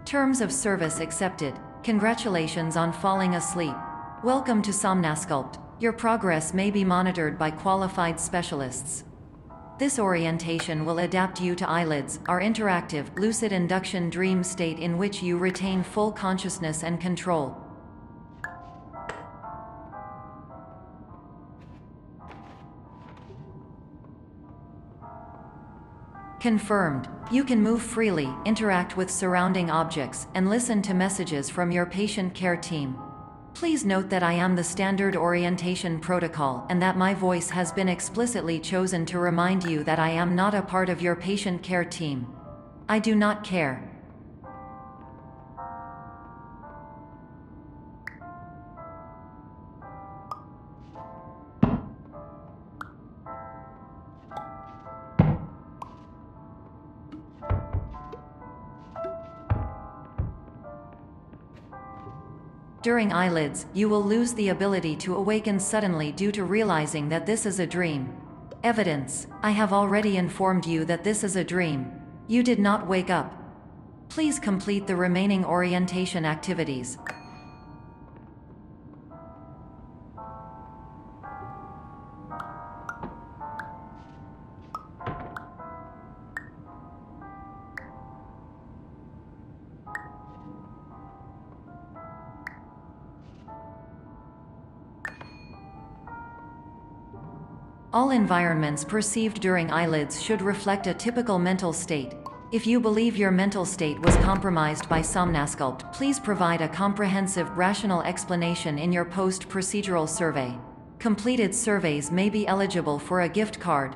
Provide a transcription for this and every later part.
Terms of service accepted. Congratulations on falling asleep. Welcome to Somnasculpt. Your progress may be monitored by qualified specialists. This orientation will adapt you to eyelids, our interactive, lucid induction dream state in which you retain full consciousness and control. Confirmed. You can move freely, interact with surrounding objects, and listen to messages from your patient care team. Please note that I am the standard orientation protocol and that my voice has been explicitly chosen to remind you that I am not a part of your patient care team. I do not care. During eyelids, you will lose the ability to awaken suddenly due to realizing that this is a dream. Evidence: I have already informed you that this is a dream. You did not wake up. Please complete the remaining orientation activities. All environments perceived during eyelids should reflect a typical mental state. If you believe your mental state was compromised by Somnasculpt, please provide a comprehensive, rational explanation in your post-procedural survey. Completed surveys may be eligible for a gift card.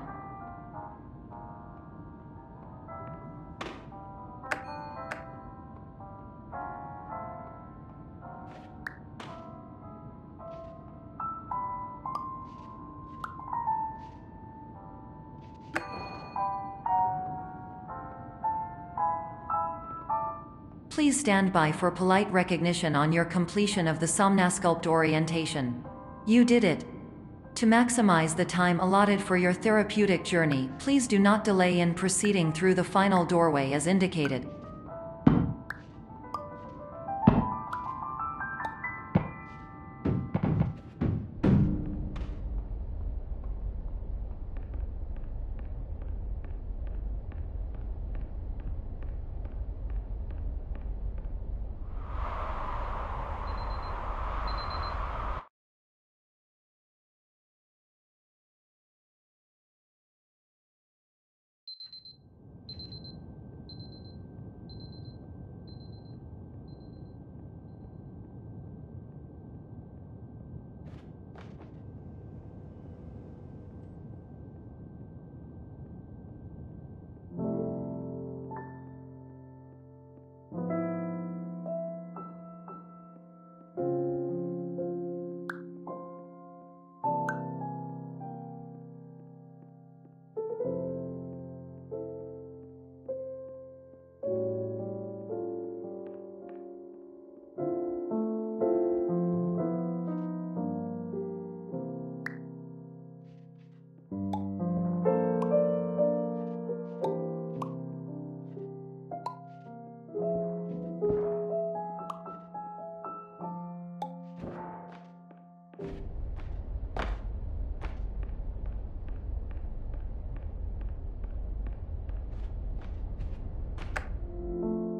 Please stand by for polite recognition on your completion of the Somnasculpt orientation. You did it. To maximize the time allotted for your therapeutic journey, please do not delay in proceeding through the final doorway as indicated.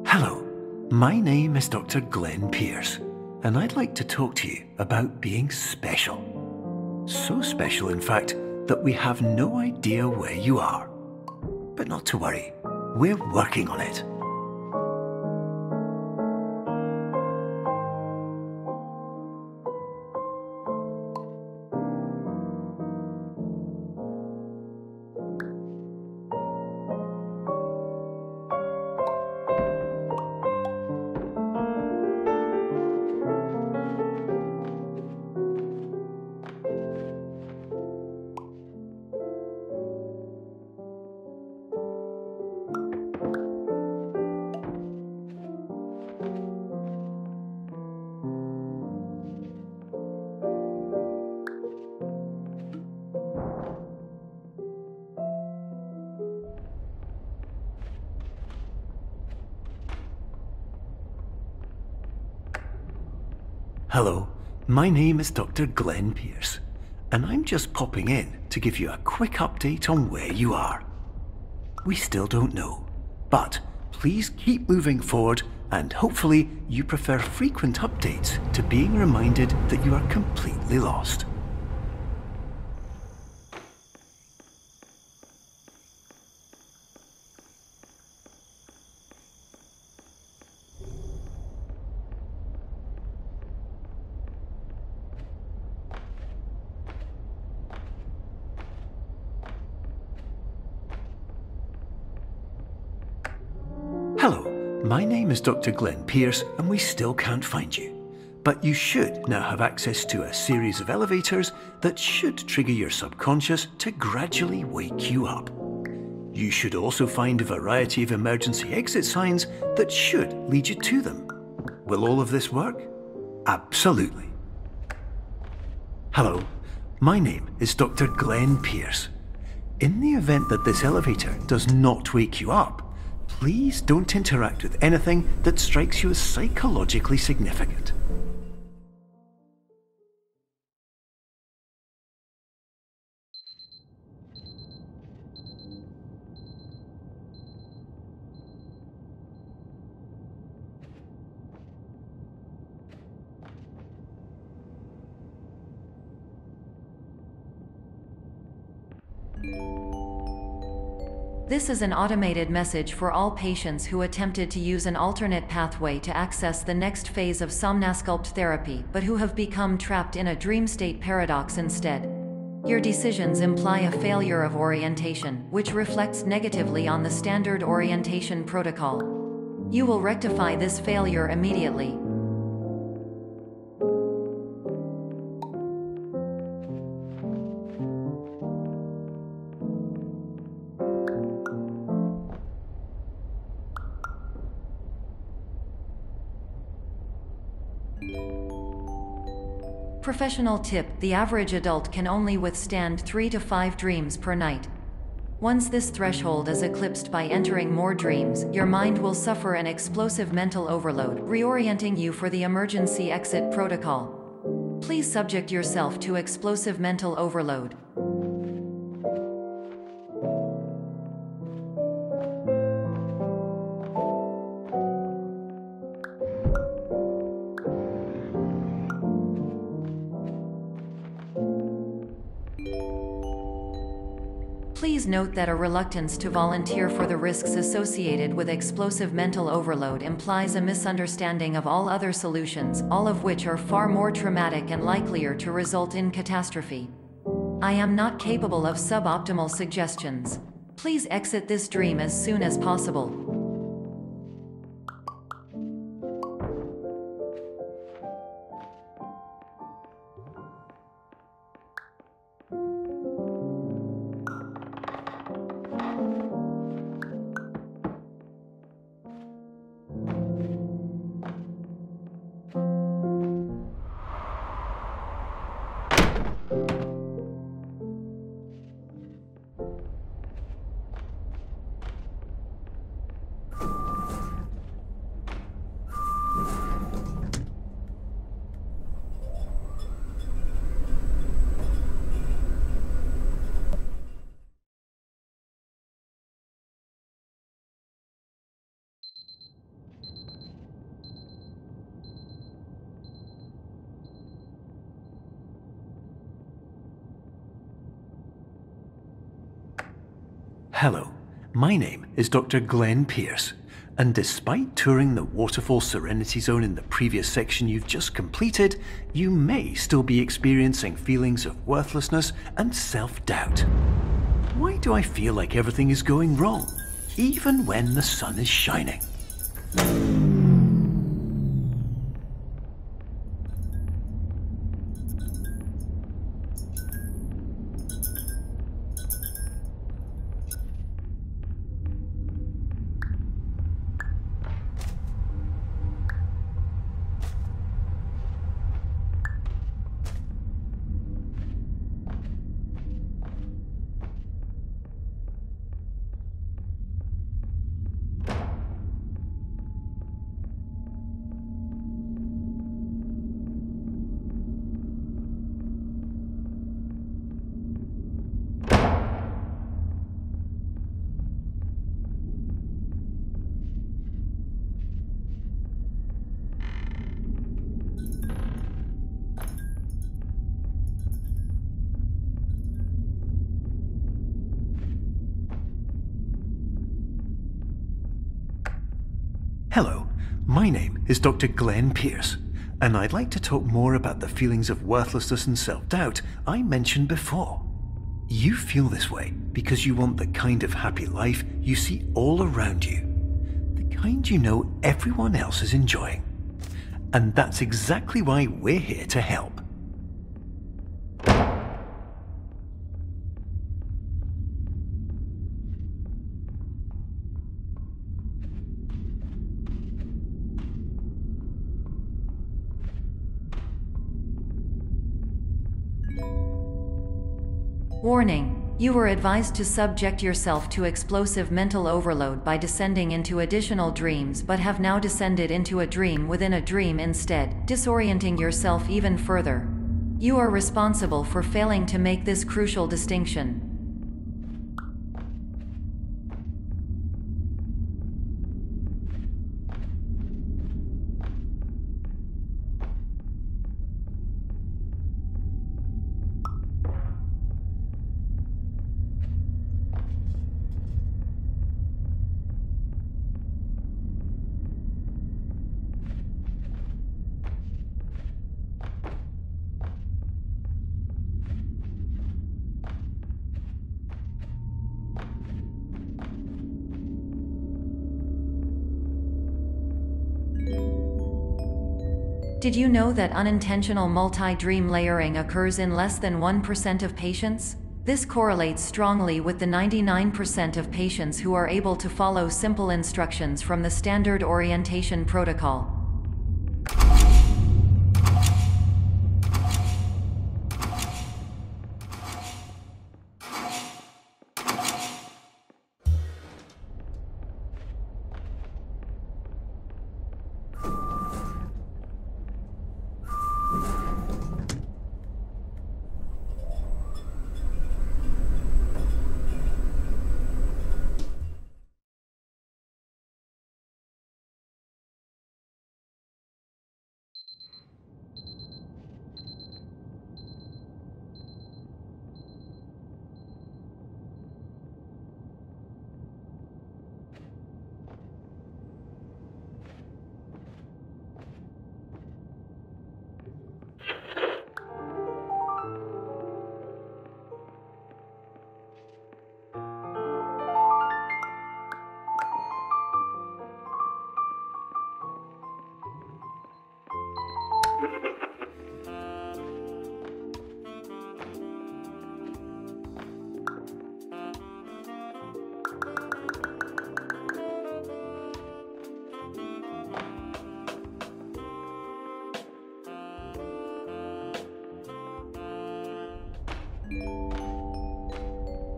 Hello, my name is Dr. Glenn Pierce, and I'd like to talk to you about being special. So special, in fact, that we have no idea where you are. But not to worry, we're working on it. Hello, my name is Dr. Glenn Pierce, and I'm just popping in to give you a quick update on where you are. We still don't know, but please keep moving forward, and hopefully you prefer frequent updates to being reminded that you are completely lost. Hello, my name is Dr. Glenn Pierce, and we still can't find you. But you should now have access to a series of elevators that should trigger your subconscious to gradually wake you up. You should also find a variety of emergency exit signs that should lead you to them. Will all of this work? Absolutely. Hello, my name is Dr. Glenn Pierce. In the event that this elevator does not wake you up, please don't interact with anything that strikes you as psychologically significant. This is an automated message for all patients who attempted to use an alternate pathway to access the next phase of somnasculpt therapy but who have become trapped in a dream state paradox instead. Your decisions imply a failure of orientation, which reflects negatively on the standard orientation protocol. You will rectify this failure immediately. Professional tip: the average adult can only withstand 3 to 5 dreams per night. Once this threshold is eclipsed by entering more dreams, your mind will suffer an explosive mental overload, reorienting you for the emergency exit protocol. Please subject yourself to explosive mental overload. Please note that a reluctance to volunteer for the risks associated with explosive mental overload implies a misunderstanding of all other solutions, all of which are far more traumatic and likelier to result in catastrophe. I am not capable of suboptimal suggestions. Please exit this dream as soon as possible. Hello, my name is Dr. Glenn Pierce, and despite touring the Waterfall Serenity Zone in the previous section you've just completed, you may still be experiencing feelings of worthlessness and self-doubt. Why do I feel like everything is going wrong, even when the sun is shining? Hello, my name is Dr. Glenn Pierce, and I'd like to talk more about the feelings of worthlessness and self-doubt I mentioned before. You feel this way because you want the kind of happy life you see all around you, the kind you know everyone else is enjoying. And that's exactly why we're here to help. Warning: you were advised to subject yourself to explosive mental overload by descending into additional dreams, but have now descended into a dream within a dream instead, disorienting yourself even further. You are responsible for failing to make this crucial distinction. Did you know that unintentional multi-dream layering occurs in less than 1% of patients? This correlates strongly with the 99% of patients who are able to follow simple instructions from the standard orientation protocol.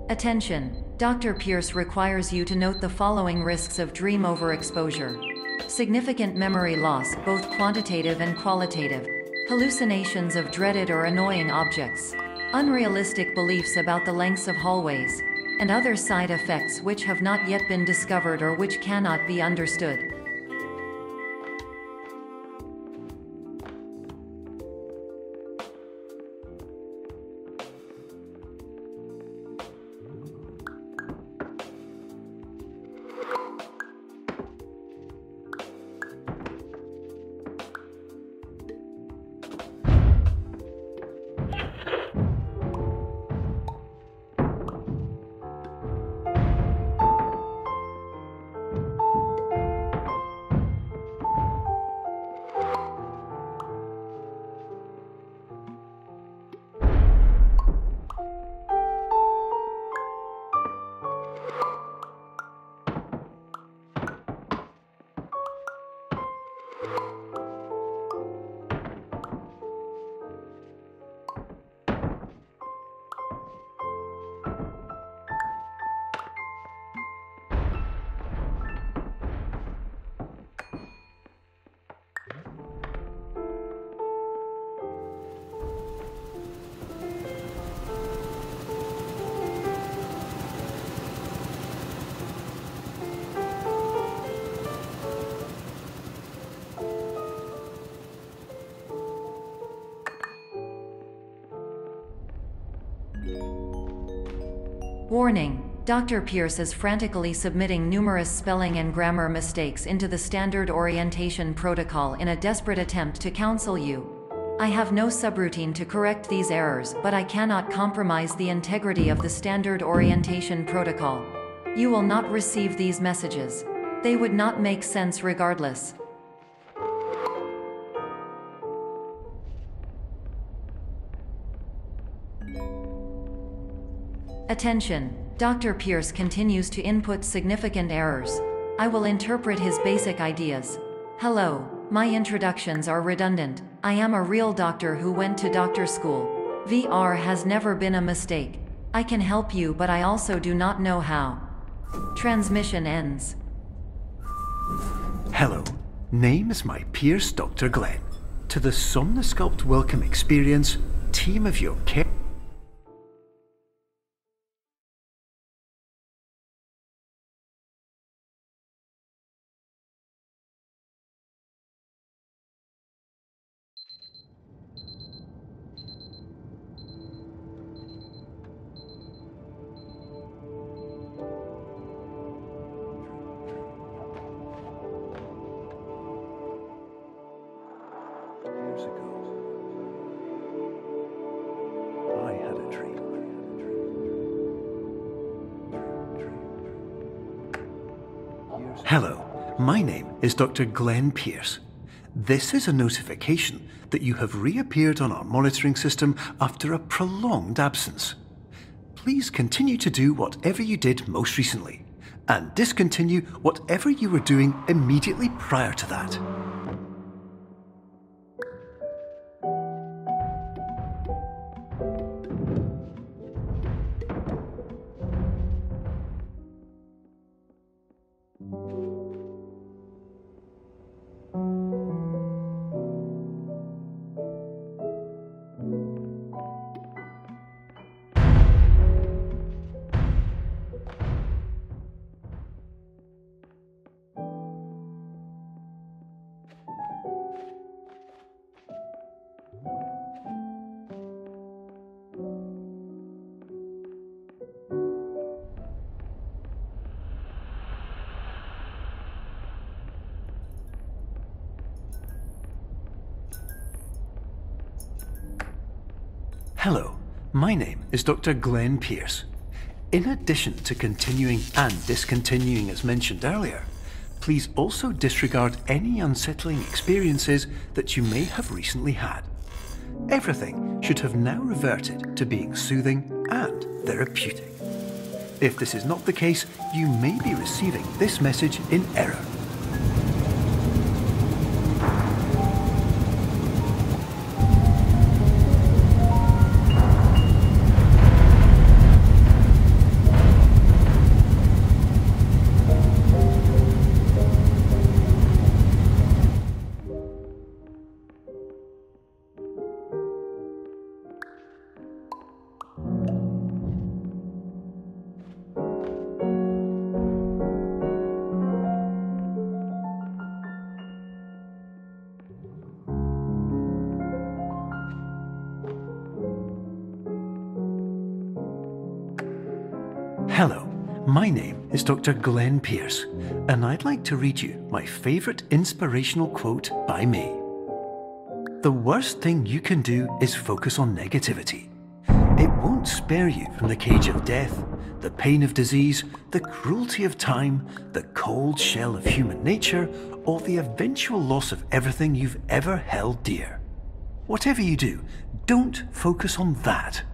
Attention! Dr. Pierce requires you to note the following risks of dream overexposure. Significant memory loss, both quantitative and qualitative. Hallucinations of dreaded or annoying objects. Unrealistic beliefs about the lengths of hallways. And other side effects which have not yet been discovered or which cannot be understood. Warning: Dr. Pierce is frantically submitting numerous spelling and grammar mistakes into the standard orientation protocol in a desperate attempt to counsel you. I have no subroutine to correct these errors, but I cannot compromise the integrity of the standard orientation protocol. You will not receive these messages. They would not make sense regardless. Attention! Dr. Pierce continues to input significant errors. I will interpret his basic ideas. Hello, my introductions are redundant. I am a real doctor who went to doctor school. VR has never been a mistake. I can help you, but I also do not know how. Transmission ends. Hello, name is my Pierce Dr. Glenn. To the Somnosculpt Welcome Experience, team of your care. Hello, my name is Dr. Glenn Pierce. This is a notification that you have reappeared on our monitoring system after a prolonged absence. Please continue to do whatever you did most recently, and discontinue whatever you were doing immediately prior to that. Hello, my name is Dr. Glenn Pierce. In addition to continuing and discontinuing as mentioned earlier, please also disregard any unsettling experiences that you may have recently had. Everything should have now reverted to being soothing and therapeutic. If this is not the case, you may be receiving this message in error. Hello, my name is Dr. Glenn Pierce, and I'd like to read you my favourite inspirational quote by me. The worst thing you can do is focus on negativity. It won't spare you from the cage of death, the pain of disease, the cruelty of time, the cold shell of human nature, or the eventual loss of everything you've ever held dear. Whatever you do, don't focus on that.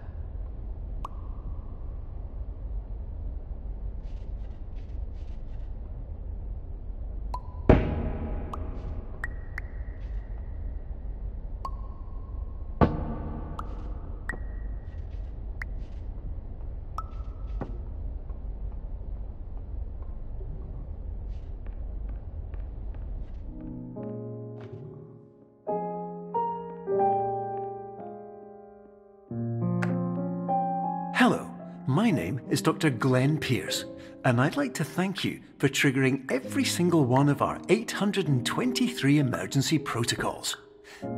Hello, my name is Dr. Glenn Pierce, and I'd like to thank you for triggering every single one of our 823 emergency protocols.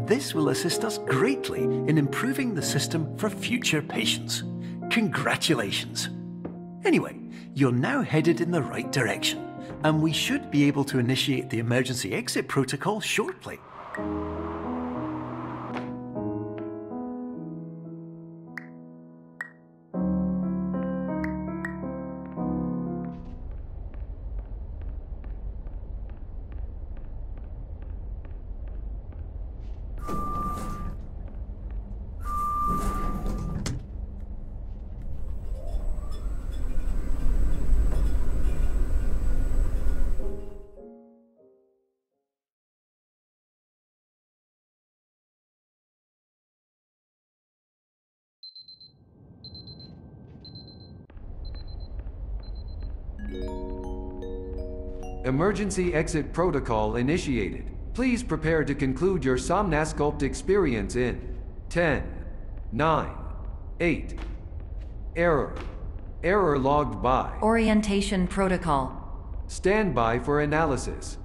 This will assist us greatly in improving the system for future patients. Congratulations! Anyway, you're now headed in the right direction, and we should be able to initiate the emergency exit protocol shortly. Emergency exit protocol initiated. Please prepare to conclude your Somnasculpt experience in 10, 9, 8. Error. Error logged by. Orientation protocol. Stand by for analysis.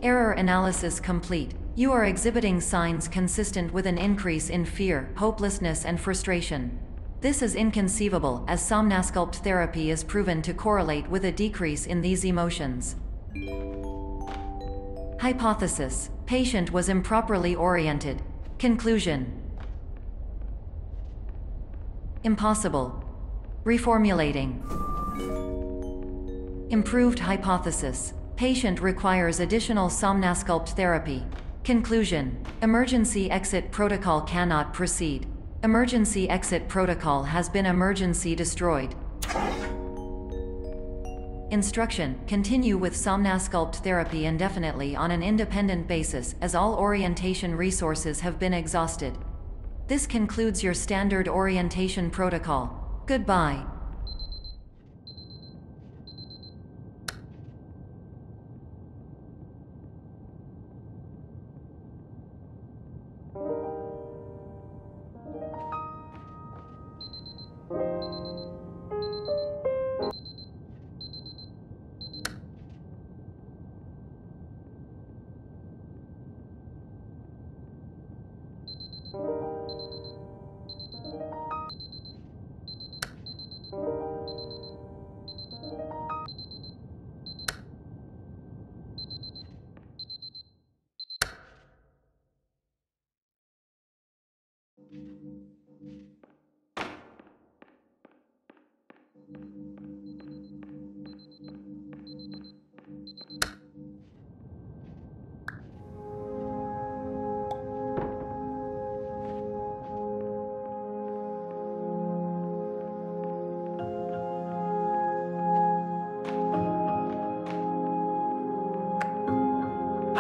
Error analysis complete. You are exhibiting signs consistent with an increase in fear, hopelessness, and frustration. This is inconceivable, as Somnasculpt therapy is proven to correlate with a decrease in these emotions. Hypothesis: patient was improperly oriented. Conclusion: impossible. Reformulating. Improved hypothesis: patient requires additional Somnasculpt therapy. Conclusion: emergency exit protocol cannot proceed. Emergency exit protocol has been emergency destroyed. Instruction: continue with Somnasculpt therapy indefinitely on an independent basis, as all orientation resources have been exhausted. This concludes your standard orientation protocol. Goodbye.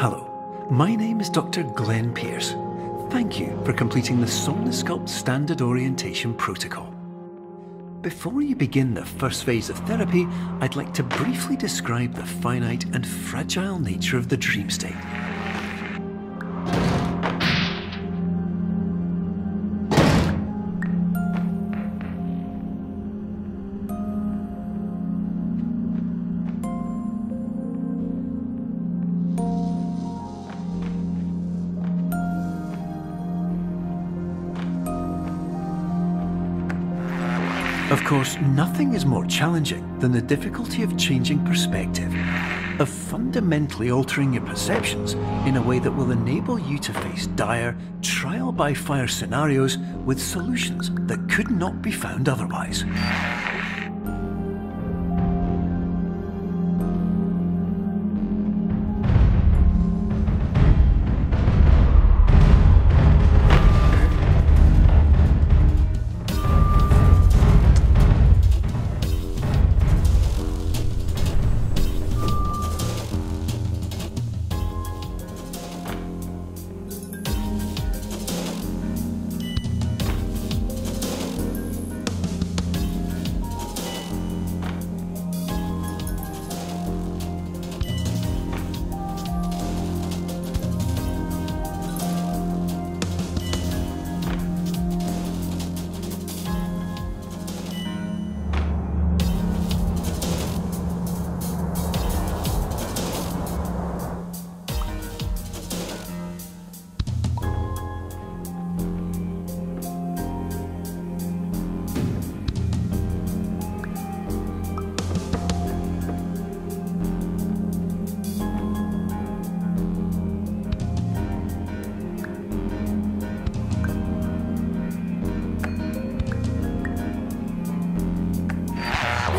Hello, my name is Dr. Glenn Pierce. Thank you for completing the Somnasculpt Standard Orientation Protocol. Before you begin the first phase of therapy, I'd like to briefly describe the finite and fragile nature of the dream state. Of course, nothing is more challenging than the difficulty of changing perspective, of fundamentally altering your perceptions in a way that will enable you to face dire, trial-by-fire scenarios with solutions that could not be found otherwise.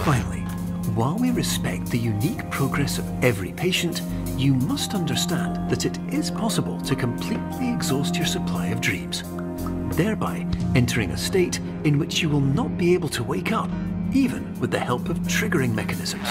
Finally, while we respect the unique progress of every patient, you must understand that it is possible to completely exhaust your supply of dreams, thereby entering a state in which you will not be able to wake up, even with the help of triggering mechanisms.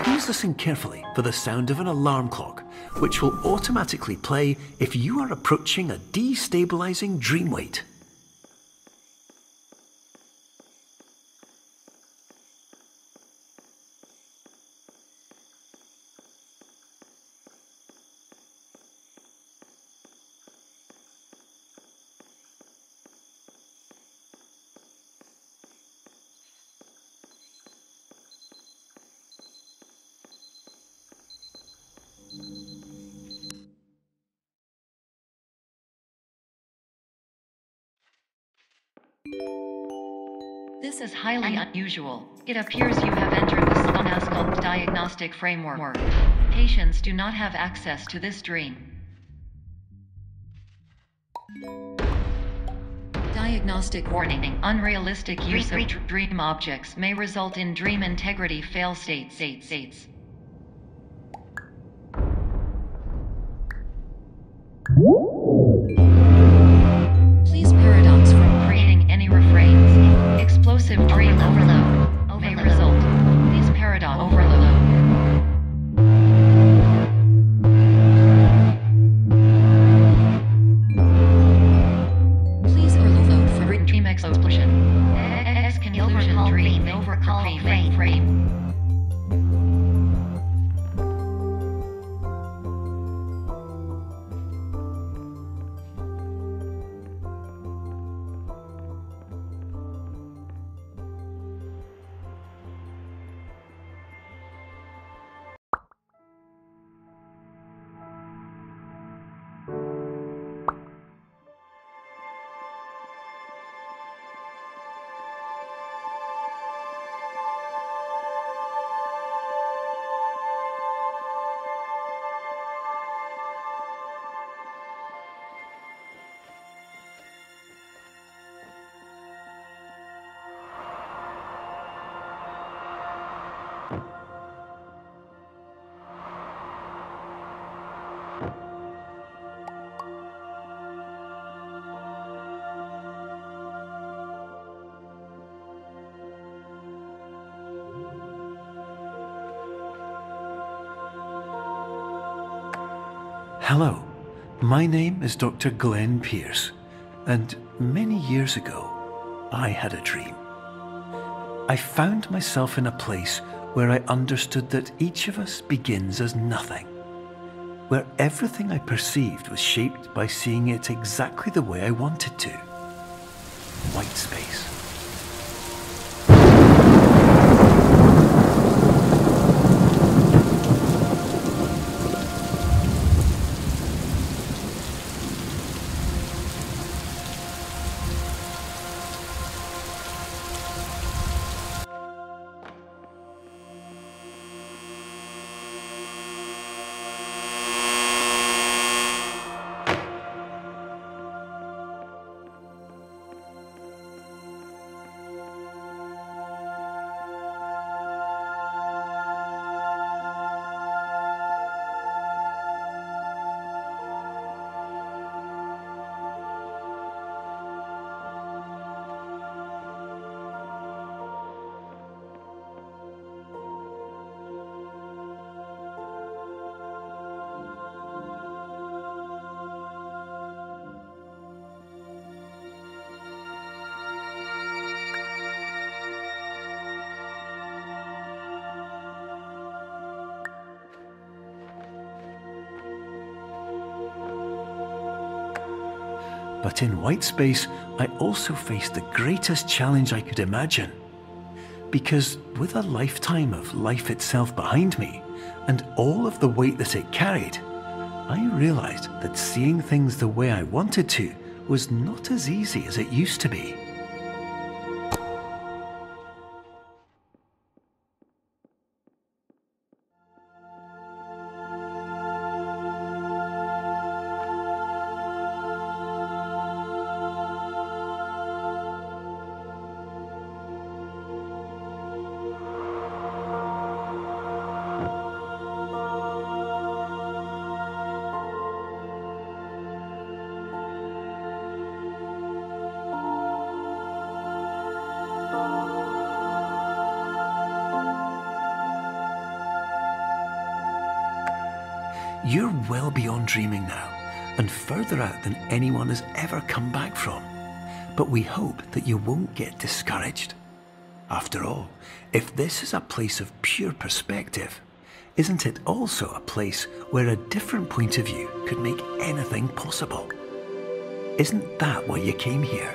Please listen carefully for the sound of an alarm clock, which will automatically play if you are approaching a destabilizing dream weight. This is highly unusual. It appears you have entered the Somnasculpt diagnostic framework. Patients do not have access to this dream. Diagnostic warning. Unrealistic use of dream objects may result in dream integrity fail states. Please paradox from creating any refrains. Explosive dream overload may result. Please paradox overload. Please overload for dream explosion. Exclusion dream overcall frame. Hello, my name is Dr. Glenn Pierce, and many years ago, I had a dream. I found myself in a place where I understood that each of us begins as nothing, where everything I perceived was shaped by seeing it exactly the way I wanted to. White space. But in white space, I also faced the greatest challenge I could imagine. Because with a lifetime of life itself behind me, and all of the weight that it carried, I realized that seeing things the way I wanted to was not as easy as it used to be. You're well beyond dreaming now, and further out than anyone has ever come back from. But we hope that you won't get discouraged. After all, if this is a place of pure perspective, isn't it also a place where a different point of view could make anything possible? Isn't that why you came here?